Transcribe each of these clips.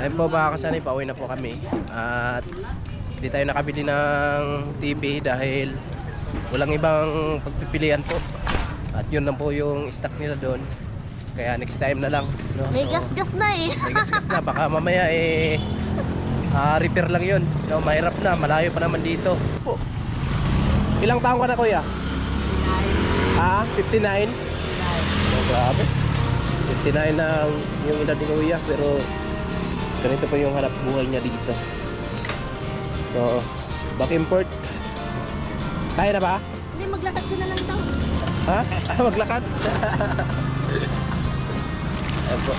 Ayun po mga kasanay, pauwi na po kami. At hindi tayo nakabili ng TV dahil walang ibang pagpipilian po. At yun lang po yung stock nila doon. Kaya next time na lang, no? May gas-gas na eh. May gas-gas na, baka mamaya repair lang yun, no? Mahirap na, malayo pa naman dito po. Ilang taong ka na kuya? 59? Oh, grabe, 59 na yung edad ni kuya, pero ganito po yung hanap buhay niya dito. So back import. Kaya na ba? Hindi, maglakad ka na lang daw. Ha? Maglakad? Ayan po.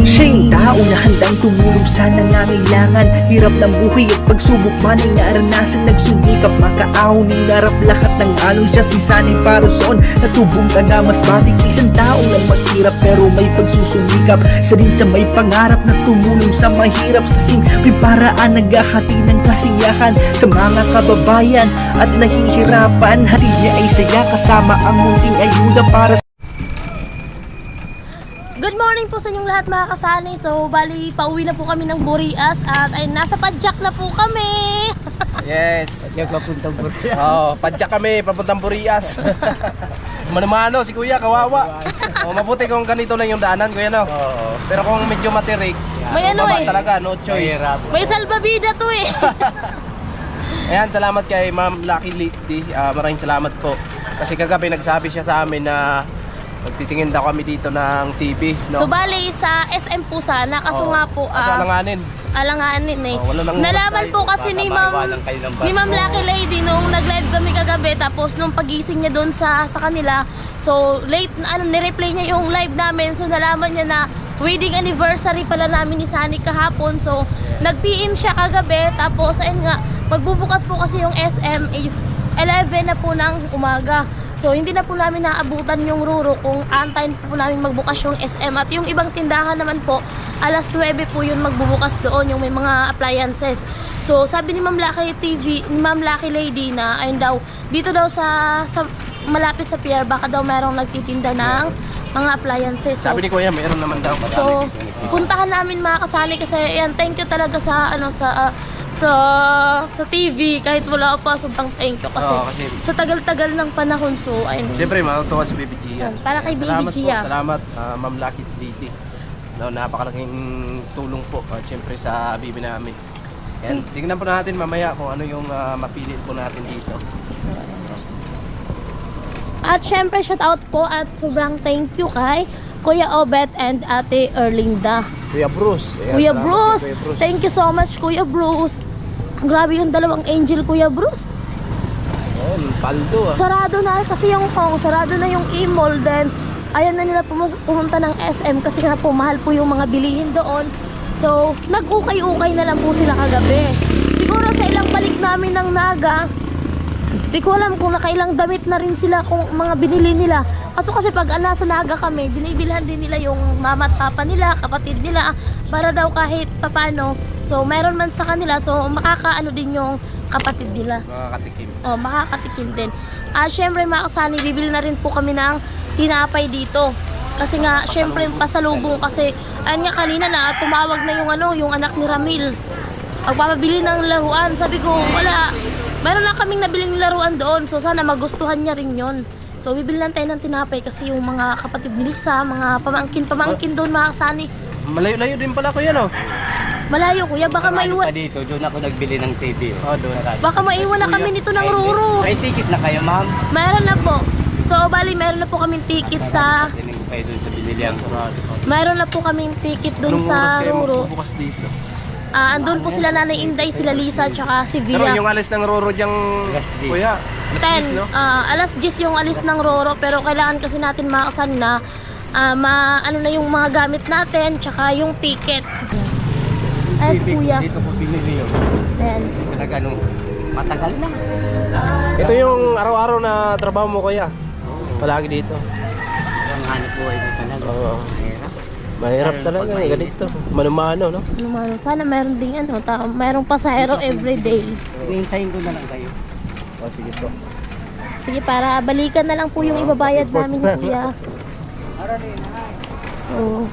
Siya yung tao na handang tumulong sa nangangailangan. Hirap ng buhay at pagsubok man ay naranasan. Nagsumikap makaahon, hinarap lahat ng alon. Siya si sanay para soon, natubong ka na mas batik. Isang tao lang maghirap pero may pagsusumikap. Isa din sa may pangarap na tumulong sa mahirap. Sa simpleng paraan naghahati ng kasiyahan sa mga kababayan at nahihirapan. Hati niya ay saya kasama ang munting ayuda para Good morning po sa inyong lahat mga kasani. So bali pauwi na po kami ng Burias at ay nasa Padjak na po kami. Yes. Padjak papuntang Burias. Oo, Padjak kami papuntang Burias. Manumano si kuya, kawawa. Mabuti kung ganito lang yung daanan kuya, no? Oo. Pero kung medyo matirik, May ano baba eh. talaga, no choice. May salbabida to eh. Ayan, salamat kay Ma'am Lucky Lady. Maraming salamat po. Kasi kagabi nagsabi siya sa amin na magtitingin daw kami dito ng TV, no? So bali sa SM po sana kaso nga po Asa alanganin. alanganin eh. Wala nang Nalaman oras po tayo. kasi ni Ma'am Lucky Lady nung nag-live kami kagabi, tapos nung pagising niya doon sa kanila, so late ni-replay niya yung live namin, so nalaman niya na wedding anniversary pala namin ni Sunny kahapon. So nag-PM siya kagabi, tapos ayun nga, magbubukas po kasi yung SM is 11 na po ng umaga. So hindi na po namin naabutan yung Ruro kung antayin po namin magbukas yung SM. At yung ibang tindahan naman po, alas 9 po yun magbubukas doon, yung may mga appliances. So sabi ni Ma'am Lucky Lady na ayun daw, dito daw sa malapit sa pier, baka daw merong nagtitinda ng mga appliances. So, Sabi ni kuya, meron naman daw. so puntahan namin mga kasali kasi yan, thank you talaga sa sa TV, kahit wala pa, sobrang thank you kasi, Oo, kasi sa tagal-tagal ng panahon. So ayun, siyempre matutuwa si Baby Gia. Yan, para kay Baby Gia. Salamat Ma'am Lucky Lady. No, napakalaking tulong po siyempre sa bibi namin. Yan, tingnan po natin mamaya kung ano yung mapili po natin dito. At syempre shout out po at sobrang thank you kay Kuya Obet and Ate Erlinda. Kuya Bruce. Ayan, Kuya salamat Bruce, kay Kuya Bruce. thank you so much Kuya Bruce. Grabe yung dalawang angel Kuya Bruce. Oh, paldo Sarado na kasi yung Hong, sarado na yung e-mall, then ayan na nila pumunta ng SM kasi nga po mahal po yung mga bilihin doon. So nag-ukay-ukay na lang po sila kagabi. Siguro sa ilang balik namin ng Naga, di ko alam kung nakailang damit na rin sila kung mga binili nila. Kaso kasi pag nasa Naga kami, binibilhan din nila yung mama at papa nila, kapatid nila, para daw kahit papano. So meron man sa kanila, so makakaano din yung kapatid nila. Makakatikim. Oh, makakatikim din. Syempre mga kasani, bibili na rin po kami ng tinapay dito. Kasi nga, syempre pasalubong kasi ayun nga kanina na tumawag na yung anak ni Ramil. Magpapabili ng laruan. Sabi ko, wala. Meron lang kaming nabiling laruan doon. So sana magustuhan niya rin 'yon. So bibili lang tayo ng tinapay kasi yung mga kapatid ni Lisa, mga pamangkin doon mga kasani. Malayo-layo din pala kuya, no? Malayo kuya, baka maiwan. Dito, doon ako nagbili ng TV. Oh, doon. Baka maiwan na kami nito ng Ruro. May ticket na kayo, ma'am? Meron na po. So bali, meron na po kaming ticket sa... Tinig ko kayo doon sa binilihan ko. Meron na po kaming ticket doon Anong oras sa kayo Ruro. magbubukas dito? Andun po sila Nanay Inday, sila Lisa, tsaka si Pero Via. yung alis ng Roro diyang Alas 10. kuya, alas 10, no? Alas 10 yung alis ng Roro, pero kailangan kasi natin makakasan na ano na yung mga gamit natin, tsaka yung ticket. Ay, si kuya. Dito ko binili yun. Ayan. Isa ano, matagal na. Ito yung araw-araw na trabaho mo, kuya. Palagi dito. Ang hanap buhay ko talaga. Oo. Mahirap. Mahirap talaga, ganito. Manumano, no? Ano, sana meron ding mayroong pasahero everyday. Hintayin ko na lang kayo. O, sige po. Sige, para balikan na lang po yung ibabayad namin ni Kuya. So,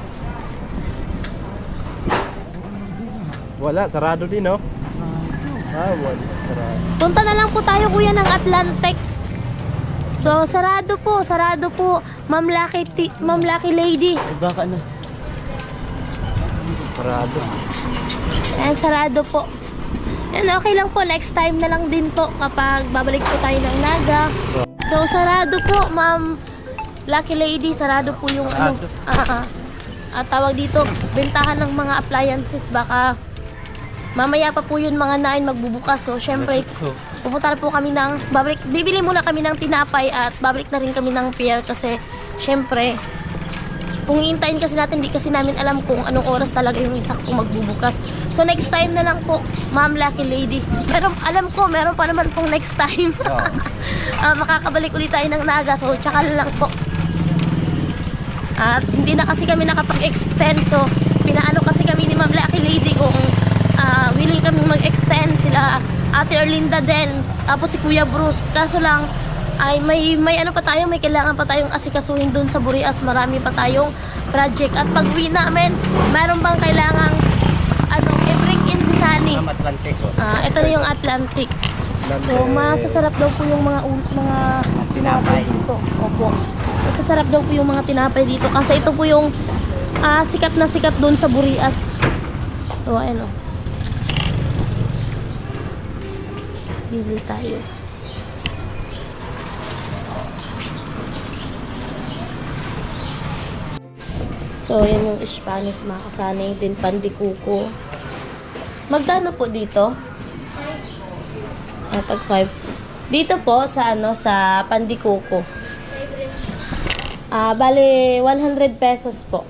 Wala, sarado din, no? Wala, sarado. punta na lang po tayo Kuya ng Atlantic. So, sarado po. Ma'am Lucky Lady. Ay, baka na. Sarado. Ayan, sarado po. And okay lang po, next time na lang din po kapag babalik po tayo ng Naga. So, sarado po, Ma'am Lucky Lady. Sarado po yung Sarado. At tawag dito, bentahan ng mga appliances. Baka mamaya pa po yun mga 9 magbubukas. So, syempre, pupunta na po kami bibili muna kami ng tinapay at babalik na rin kami ng pier kasi syempre, kung iintayin kasi natin, di kasi namin alam kung anong oras talaga yung isaktong magbubukas. So next time na lang po, Ma'am Lucky Lady. Pero alam ko, meron pa naman pong next time. Makakabalik ulit tayo ng Naga. So tsaka na lang po. At hindi na kasi kami nakapag-extend. So pinaano kasi kami ni Ma'am Lucky Lady kung willing kami mag-extend. Sila Ate Erlinda din. Tapos si Kuya Bruce. Kaso lang, ay may ano pa tayo, may kailangan pa tayong asikasuhin doon sa Burias. Marami pa tayong project. At pag uwi namin, meron bang kailangang i-bring in si Sunny? Atlantic ko. Ito na yung Atlantic. So, masasarap daw po yung mga tinapay dito. Opo. Masasarap daw po yung mga tinapay dito. Kasi ito po yung sikat na sikat doon sa Burias. So, ayun o. Bibili tayo. So, yan yung Spanish makasanay din, pandikuko. Magkano po dito? Pag 5. Dito po sa sa pandikuko. Bale 100 pesos po.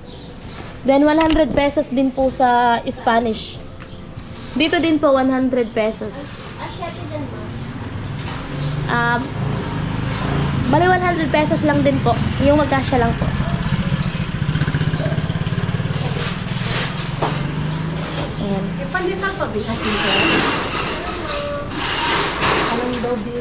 Then 100 pesos din po sa Spanish. Dito din po 100 pesos. Bale 100 pesos lang din po. Yung magkasya lang po. Ayan. Pandesal pa bigas nito. Anong dobi?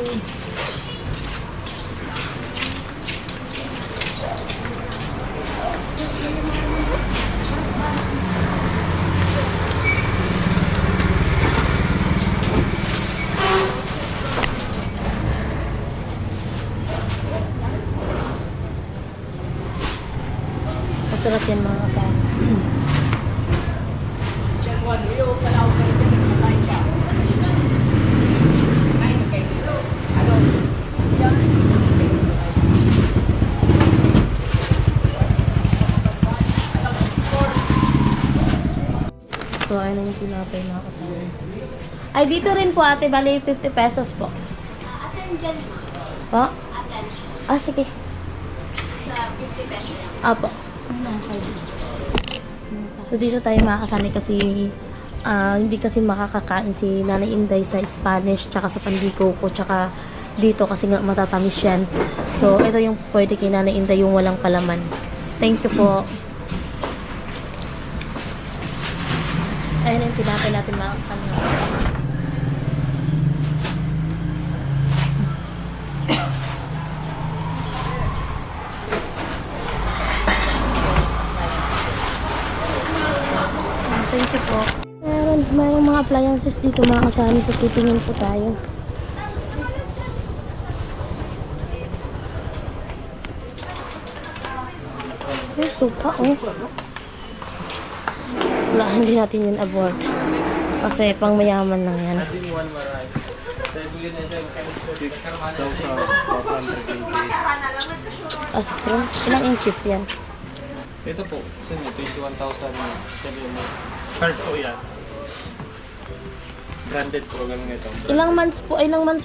Masarap yan mga kasama. So, ano yung tinapay mga kasama? Ay, dito rin po ate, bali 50 pesos po. Po? Sige. Sa 50 pesos. Apo. So, dito tayo makakasali kasi hindi kasi makakakain si Nanay Inday sa Spanish tsaka sa pandikuko tsaka dito kasi nga matatamis yan. So, ito yung pwede kay Nanay Inday yung walang palaman. Thank you po. Ayun yung tinapay natin mga kasama. Thank you po. Mayroong mga appliances dito mga kasama. So, titingin po tayo. Yung sopa, oh. Wala, hindi natin yun abort. Kasi pang mayaman lang yan. Astro. Ilang inches yan? Ito po, sa inyo, 21,000 card po yan. Branded po, ganun ito. Ilang months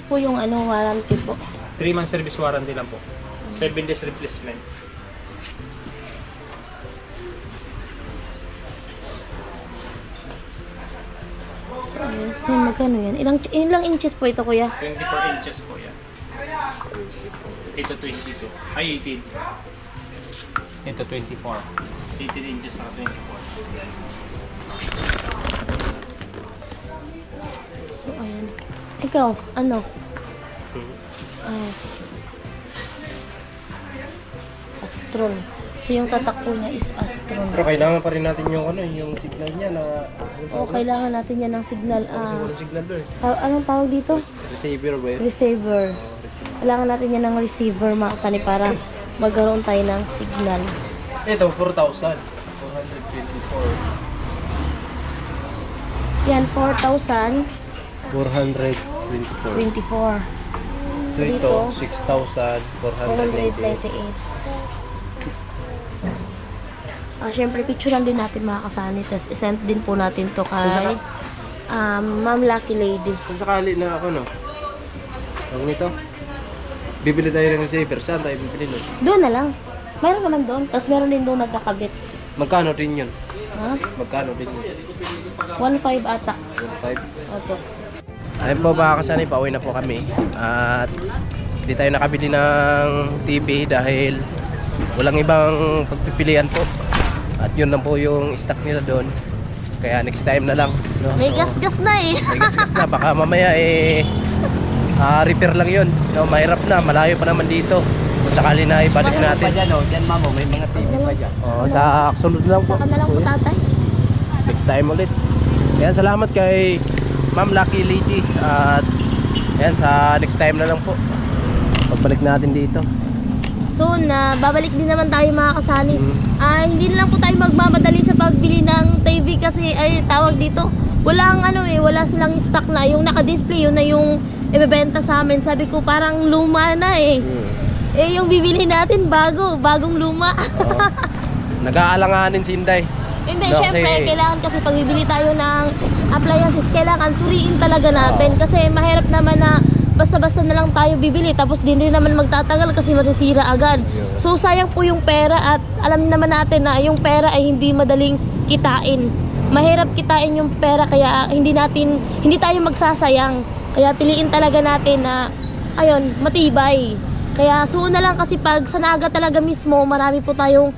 po yung warranty po? 3 months service warranty lang po. 7 days replacement. So, So, ayun. Yan, magkano yan? Ilang inches po ito, kuya? 24 inches po yan. Ito 22. Ay, 18. Ito 24. 18 inches sa 24. So, ayan. Ikaw, ano? Ay. Astron. So, yung tatak po niya is Astron. Pero kailangan pa rin natin yung ano, yung signal niya na O, kailangan natin yan ng signal. kasi walang signal doon. Anong tawag dito? Receiver ba yun? Receiver. Kailangan natin yan ng receiver, mga kasani, para magkaroon tayo ng signal. Ito, 4,000. 424. Yan, 4,000. 424. 24. So ito, 6,498. 498. Syempre, picturean din natin mga kasani. Tapos, isend din po natin to kay Ma'am Lucky Lady. Kung sakali na ako, no? Ang nito, bibili tayo ng receiver. Saan tayo bibili nun? Doon na lang. Mayroon naman doon. Tapos, meron din doon nagkakabit. Magkano din yun? Ha? Magkano din yun? 1.5 ata. 1,500. Opo. Ayun po mga kasani, pauwi na po kami. At hindi tayo nakabili ng TV dahil walang ibang pagpipilian po. At yun lang po yung stock nila doon. Kaya next time na lang. No? May So, gas-gas na eh. may gas na. Baka mamaya repair lang yun. No, mahirap na. Malayo pa naman dito. Kung sakali na ibalik Pa natin. dyan, oh. Dyan, mamo. May mga TV pa dyan. Sa sunod lang po. Saka na lang po, tatay. Next time ulit. Ayan, salamat kay Ma'am Lucky Lady. At ayan, sa next time na lang po. Pagbalik natin dito. So, babalik din naman tayo mga kasani. Hindi na lang po tayo magmamadali sa pagbili ng TV kasi ay tawag dito. Walang wala silang stock na. Yung naka-display, yun na yung ibebenta sa amin. Sabi ko parang luma na eh. Yung bibili natin bagong luma. Nag-aalanganin si Inday. Hindi, No, syempre, kasi- kailangan kasi pag bibili tayo ng appliances, kailangan suriin talaga natin. Kasi mahirap naman na basta-basta na lang tayo bibili tapos din naman magtatagal kasi masisira agad. So sayang po yung pera at alam naman natin na yung pera ay hindi madaling kitain. Mahirap kitain yung pera kaya hindi tayo magsasayang. Kaya piliin talaga natin na ayun, matibay. Kaya suon na lang kasi pag sa Naga talaga mismo, marami po tayong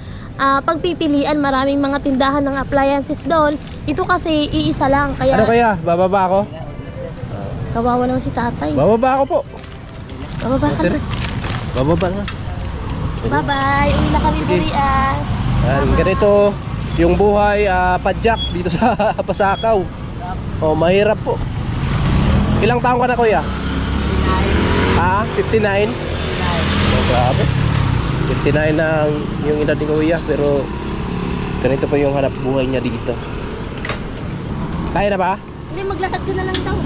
pagpipilian, maraming mga tindahan ng appliances doon. Ito kasi iisa lang kaya Ano kaya? Bababa ako? kawawa naman si tatay. Bababa ako po. Bababa ka na. Bababa na. Bye-bye. Uwi na kami, Burias. Ganito yung buhay padyak dito sa Pasakaw. Oh, mahirap po. Ilang taon ka na, kuya? 59? Oh, grabe. 59 na yung edad ni kuya, pero ganito pa yung hanap buhay niya dito. Kaya na ba? Hindi, maglakad ka na lang daw.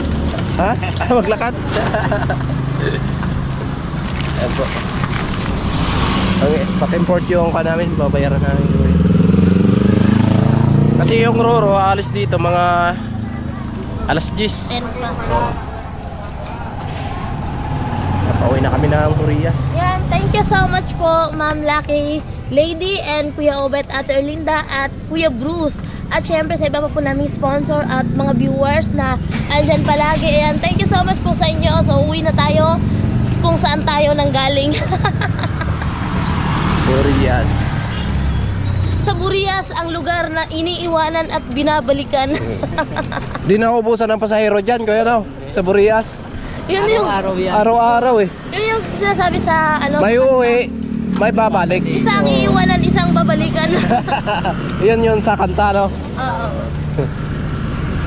Ha? Maglakad? Ayan po. Pag-import yung ka namin, babayaran namin. Kasi yung Roro, alis dito mga alas 10. Napauwi na kami ng Burias. Yan, thank you so much po, Ma'am Lucky Lady and Kuya Obet, Ate Erlinda at Kuya Bruce. At syempre sa iba pa po naming sponsor at mga viewers na andyan palagi. Ayan, thank you so much po sa inyo. So uwi na tayo kung saan tayo nanggaling. Burias. Sa Burias, ang lugar na iniiwanan at binabalikan. Di na ubusan ng pasahero dyan, kuya no? Sa Burias. Yun yung, Araw-araw yan. Araw-araw eh. yun yung sinasabi sa May uwi, may babalik. isang iiwanan, isang babalikan. Yun sa kanta, no? Oo.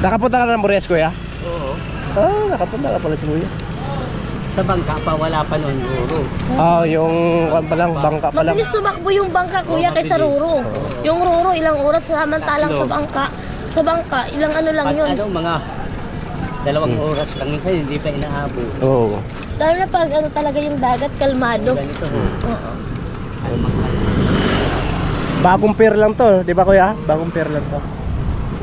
Nakapunta ka na ng Burias, kuya? Oo. Nakapunta ka pala si kuya. Sa bangka pa, wala pa noon. Ruro. Yung palang bangka pa lang. Mabilis tumakbo yung bangka, kuya, kaysa Ruro. Yung Ruro, ilang oras samantalang sa bangka. Sa bangka, ilang ano lang Pag yun. mga 2 oras lang minsan, hindi pa inaabot. Oo. Lalo na pag ano talaga yung dagat, kalmado. Ganito. Oo. Bagong pier lang to, di ba kuya? Bagong pier lang to.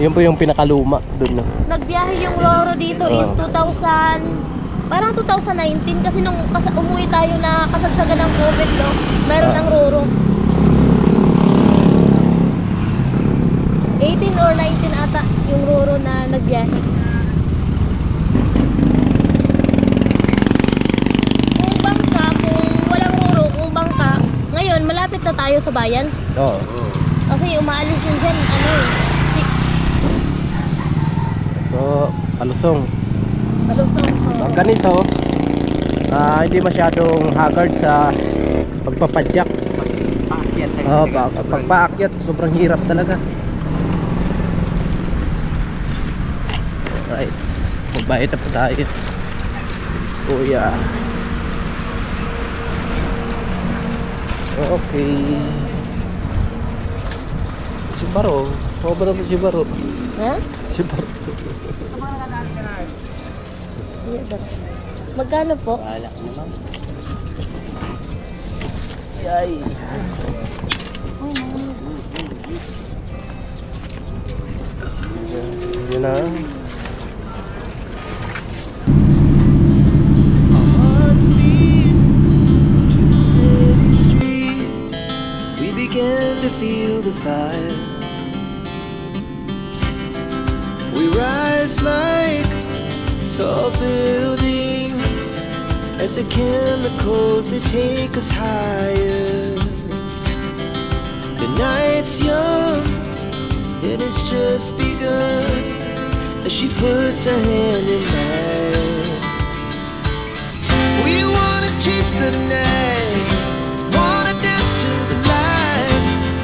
Yun po yung pinakaluma doon, no? Nagbiyahe yung Roro dito is 2019 kasi nung umuwi tayo na kasagsagan ng COVID, no? Meron ng Roro. 18 or 19 ata yung Roro na nagbiyahe. tayo sa bayan. Oo. Kasi umaalis yun dyan, ano, 6. So, palusong. Palusong. Pag ganito, hindi masyadong haggard sa pagpapadyak. Paakyat tayo. Oh, pagpaakyat, sobrang hirap talaga. Alright, magbayad na po tayo. Kuya. Okay. Si Baro, sobra po si Baro. Ha? Si Baro. Magkano po? Wala ka naman. Ay. Yun na. Our hearts beat to the city streets. We began to feel the fire. We rise like tall buildings as the chemicals they take us higher. The night's young, it has just begun. As she puts her hand in mine, we wanna chase the night, wanna dance to the light,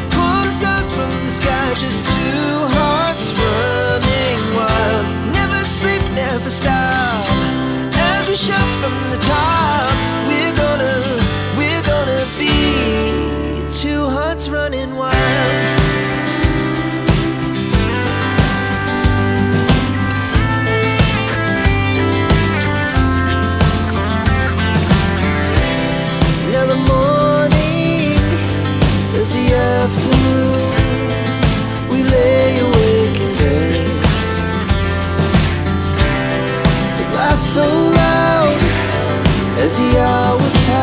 pull the stars from the sky, just two hearts running wild. Never sleep, never stop, as we shout from the top. We're gonna be two hearts running wild. Now the morning is the afternoon. We lay awake in bed. The laughs so loud as the